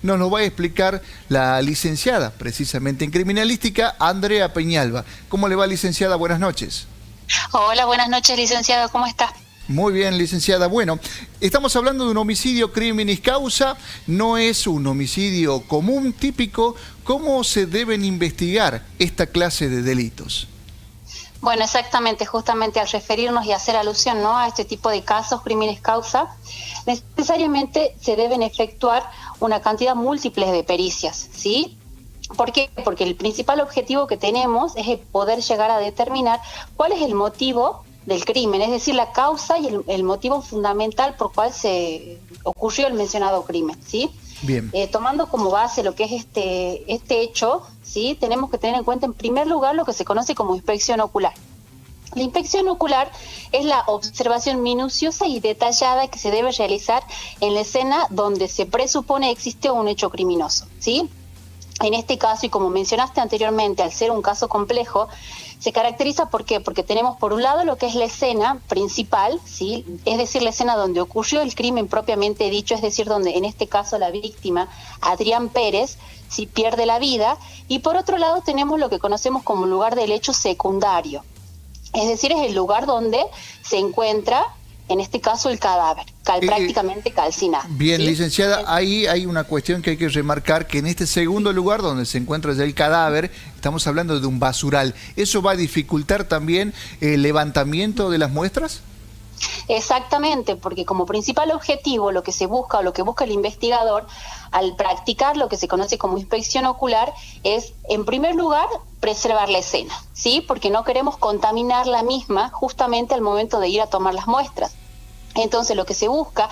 nos lo va a explicar la licenciada, precisamente en criminalística, Andrea Peñalba. ¿Cómo le va, licenciada? Buenas noches. Hola, buenas noches, licenciado. ¿Cómo está? Muy bien, licenciada. Bueno, estamos hablando de un homicidio criminis causa, no es un homicidio común, típico. ¿Cómo se deben investigar esta clase de delitos? Bueno, exactamente, justamente al referirnos y hacer alusión, ¿no?, a este tipo de casos, crímenes causa, necesariamente se deben efectuar una cantidad múltiple de pericias, ¿sí? ¿Por qué? Porque el principal objetivo que tenemos es el poder llegar a determinar cuál es el motivo del crimen, es decir, la causa y el motivo fundamental por cual se ocurrió el mencionado crimen, ¿sí? Bien. Tomando como base lo que es este hecho, ¿sí?, tenemos que tener en cuenta en primer lugar lo que se conoce como inspección ocular. La inspección ocular es la observación minuciosa y detallada que se debe realizar en la escena donde se presupone existe un hecho criminoso, ¿sí? En este caso, y como mencionaste anteriormente, al ser un caso complejo, se caracteriza ¿por qué? Porque tenemos por un lado lo que es la escena principal, ¿sí?, es decir, la escena donde ocurrió el crimen propiamente dicho, es decir, donde en este caso la víctima, Adrián Pérez, sí, pierde la vida, y por otro lado tenemos lo que conocemos como lugar del hecho secundario, es decir, es el lugar donde se encuentra, en este caso, el cadáver, prácticamente calcinado. Bien, ¿sí? licenciada, ahí hay una cuestión que hay que remarcar, que en este segundo lugar donde se encuentra ya el cadáver, estamos hablando de un basural. ¿Eso va a dificultar también el levantamiento de las muestras? Exactamente, porque como principal objetivo lo que se busca o lo que busca el investigador al practicar lo que se conoce como inspección ocular es, en primer lugar, preservar la escena, ¿sí? Porque no queremos contaminar la misma justamente al momento de ir a tomar las muestras. Entonces lo que se busca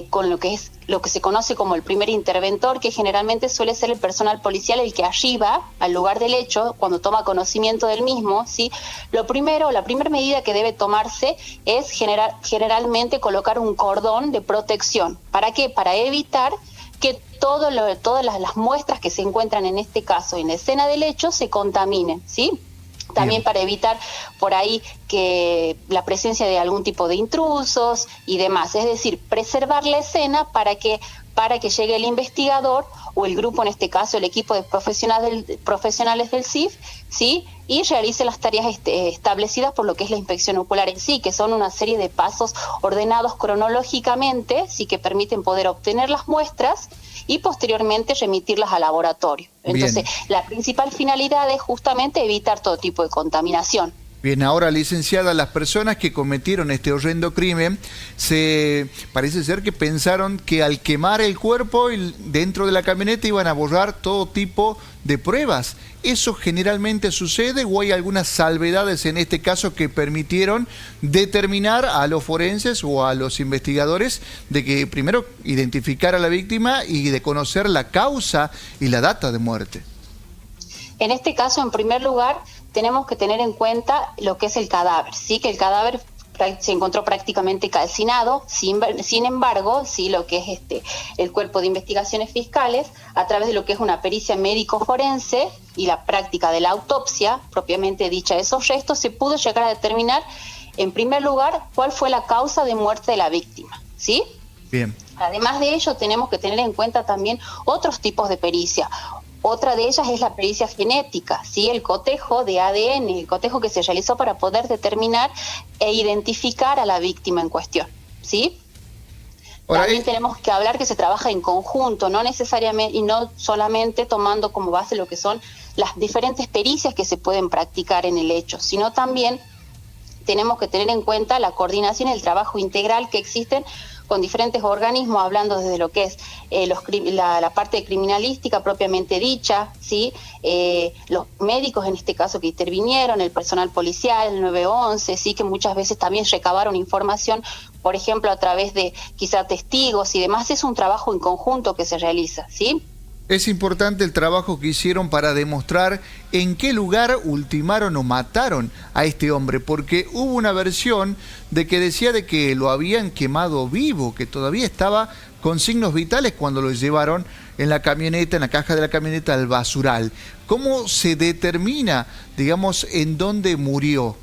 con lo que se conoce como el primer interventor, que generalmente suele ser el personal policial el que arriba al lugar del hecho cuando toma conocimiento del mismo, ¿sí? La primera medida que debe tomarse es generalmente colocar un cordón de protección. ¿Para qué? Para evitar que todas las muestras que se encuentran en este caso en la escena del hecho se contaminen, ¿sí? También para evitar por ahí que la presencia de algún tipo de intrusos y demás. Es decir, preservar la escena para que llegue el investigador o el grupo, en este caso el equipo de profesionales del CIF, ¿sí?, y realice las tareas establecidas por lo que es la inspección ocular en sí, que son una serie de pasos ordenados cronológicamente, sí, que permiten poder obtener las muestras y posteriormente remitirlas al laboratorio. Entonces, la principal finalidad es justamente evitar todo tipo de contaminación. Bien, ahora, licenciada, las personas que cometieron este horrendo crimen, parece ser que pensaron que al quemar el cuerpo dentro de la camioneta iban a borrar todo tipo de pruebas. ¿Eso generalmente sucede o hay algunas salvedades en este caso que permitieron determinar a los forenses o a los investigadores de que primero identificar a la víctima y de conocer la causa y la data de muerte? En este caso, en primer lugar, tenemos que tener en cuenta lo que es el cadáver, ¿sí? Que el cadáver se encontró prácticamente calcinado, sin embargo, sí, lo que es el cuerpo de investigaciones fiscales, a través de lo que es una pericia médico-forense y la práctica de la autopsia, propiamente dicha de esos restos, se pudo llegar a determinar, en primer lugar, cuál fue la causa de muerte de la víctima, ¿sí? Bien. Además de ello, tenemos que tener en cuenta también otros tipos de pericia. Otra de ellas es la pericia genética, ¿sí? El cotejo de ADN, el cotejo que se realizó para poder determinar e identificar a la víctima en cuestión, ¿sí? También tenemos que hablar que se trabaja en conjunto, no necesariamente y no solamente tomando como base lo que son las diferentes pericias que se pueden practicar en el hecho, sino también tenemos que tener en cuenta la coordinación y el trabajo integral que existen con diferentes organismos, hablando desde lo que es la parte de criminalística propiamente dicha, ¿sí? Los médicos en este caso que intervinieron, el personal policial, el 911, ¿sí?, que muchas veces también recabaron información, por ejemplo, a través de quizá testigos y demás. Es un trabajo en conjunto que se realiza, ¿sí? Es importante el trabajo que hicieron para demostrar en qué lugar ultimaron o mataron a este hombre, porque hubo una versión de que decía de que lo habían quemado vivo, que todavía estaba con signos vitales cuando lo llevaron en la camioneta, en la caja de la camioneta al basural. ¿Cómo se determina, digamos, en dónde murió?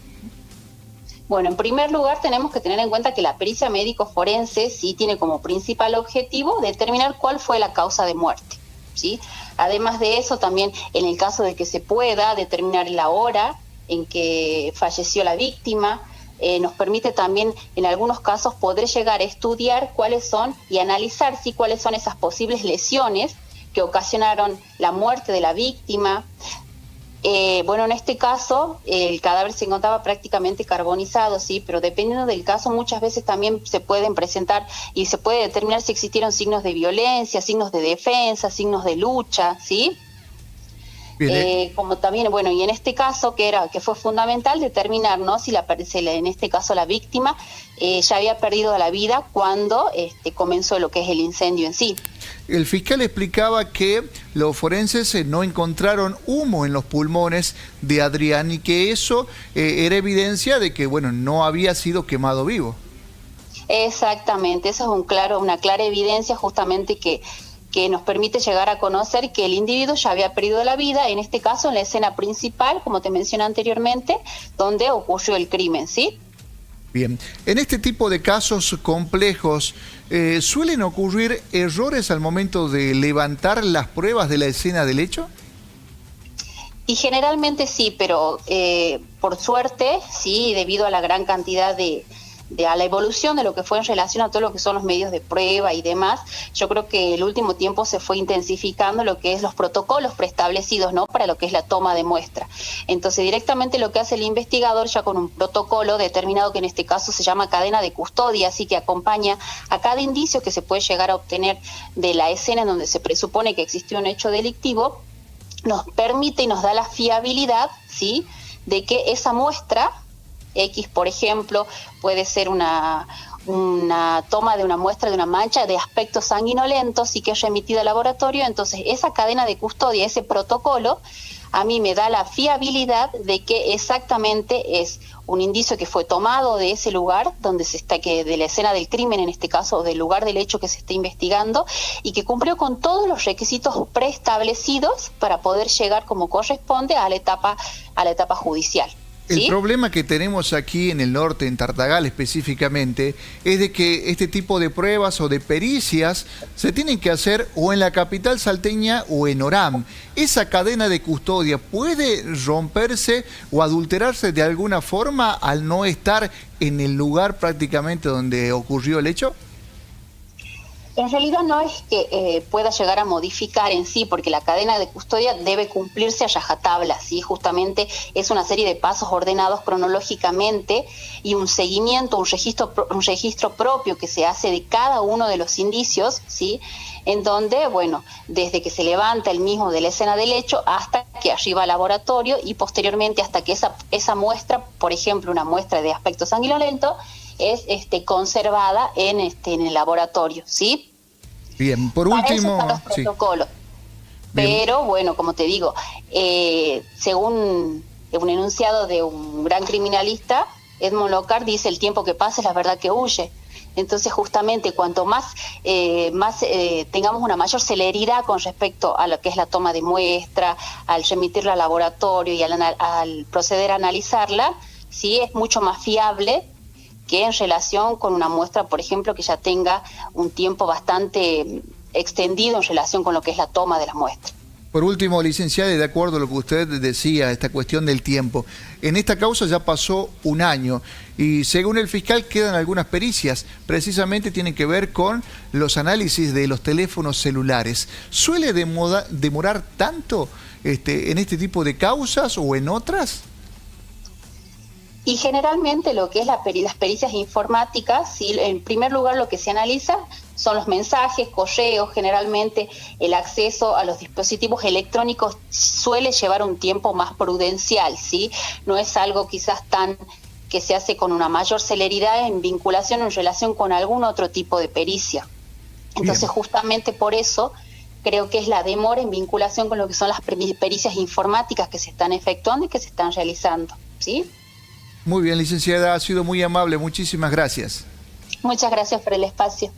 Bueno, en primer lugar tenemos que tener en cuenta que la pericia médico forense sí tiene como principal objetivo determinar cuál fue la causa de muerte, ¿sí? Además de eso, también en el caso de que se pueda determinar la hora en que falleció la víctima, nos permite también en algunos casos poder llegar a estudiar cuáles son y analizar sí cuáles son esas posibles lesiones que ocasionaron la muerte de la víctima. Bueno, en este caso el cadáver se encontraba prácticamente carbonizado, sí, pero dependiendo del caso muchas veces también se pueden presentar y se puede determinar si existieron signos de violencia, signos de defensa, signos de lucha, ¿sí? Como también, bueno, y en este caso que fue fundamental determinar, ¿no?, si en este caso la víctima ya había perdido la vida cuando comenzó lo que es el incendio en sí. El fiscal explicaba que los forenses no encontraron humo en los pulmones de Adrián y que eso era evidencia de que, bueno, no había sido quemado vivo. Exactamente, eso es una clara evidencia justamente que nos permite llegar a conocer que el individuo ya había perdido la vida, en este caso en la escena principal, como te mencioné anteriormente, donde ocurrió el crimen, ¿sí? Bien, en este tipo de casos complejos, ¿suelen ocurrir errores al momento de levantar las pruebas de la escena del hecho? Y generalmente sí, pero por suerte, sí, debido a la gran cantidad a la evolución de lo que fue en relación a todo lo que son los medios de prueba y demás, yo creo que el último tiempo se fue intensificando lo que es los protocolos preestablecidos, ¿no?, para lo que es la toma de muestra. Entonces directamente lo que hace el investigador ya con un protocolo determinado, que en este caso se llama cadena de custodia, así que acompaña a cada indicio que se puede llegar a obtener de la escena en donde se presupone que existió un hecho delictivo, nos permite y nos da la fiabilidad, ¿sí?, de que esa muestra X, por ejemplo, puede ser una toma de una muestra de una mancha de aspecto sanguinolento, sí, que es remitida al laboratorio. Entonces esa cadena de custodia, ese protocolo, a mí me da la fiabilidad de que exactamente es un indicio que fue tomado de ese lugar donde de la escena del crimen, en este caso, del lugar del hecho que se está investigando, y que cumplió con todos los requisitos preestablecidos para poder llegar como corresponde a la etapa judicial. El ¿sí? problema que tenemos aquí en el norte, en Tartagal específicamente, es de que este tipo de pruebas o de pericias se tienen que hacer o en la capital salteña o en Orán. ¿Esa cadena de custodia puede romperse o adulterarse de alguna forma al no estar en el lugar prácticamente donde ocurrió el hecho? En realidad no es que pueda llegar a modificar en sí, porque la cadena de custodia debe cumplirse a rajatabla, ¿sí? Justamente es una serie de pasos ordenados cronológicamente y un seguimiento, un registro propio que se hace de cada uno de los indicios, ¿sí?, en donde, bueno, desde que se levanta el mismo de la escena del hecho hasta que arriba al laboratorio y posteriormente hasta que esa muestra, por ejemplo, una muestra de aspecto sanguinolento, es conservada en el laboratorio, ¿sí? Bien, por Para último... eso están los protocolos. Sí. Pero bueno, como te digo, según un enunciado de un gran criminalista, Edmond Locard dice: el tiempo que pasa es la verdad que huye. Entonces justamente cuanto más tengamos una mayor celeridad con respecto a lo que es la toma de muestra, al remitirla al laboratorio y al proceder a analizarla, sí, es mucho más fiable que en relación con una muestra, por ejemplo, que ya tenga un tiempo bastante extendido en relación con lo que es la toma de la muestra. Por último, licenciada, de acuerdo a lo que usted decía, esta cuestión del tiempo, en esta causa ya pasó un año y según el fiscal quedan algunas pericias, precisamente tienen que ver con los análisis de los teléfonos celulares. ¿Suele demorar tanto en este tipo de causas o en otras? Y generalmente lo que es las pericias informáticas, ¿sí?, en primer lugar lo que se analiza son los mensajes, correos, generalmente el acceso a los dispositivos electrónicos suele llevar un tiempo más prudencial, ¿sí? No es algo quizás que se hace con una mayor celeridad en vinculación o en relación con algún otro tipo de pericia. Entonces, bien, justamente por eso creo que es la demora en vinculación con lo que son las pericias informáticas que se están efectuando y que se están realizando, ¿sí? Muy bien, licenciada, ha sido muy amable, muchísimas gracias. Muchas gracias por el espacio.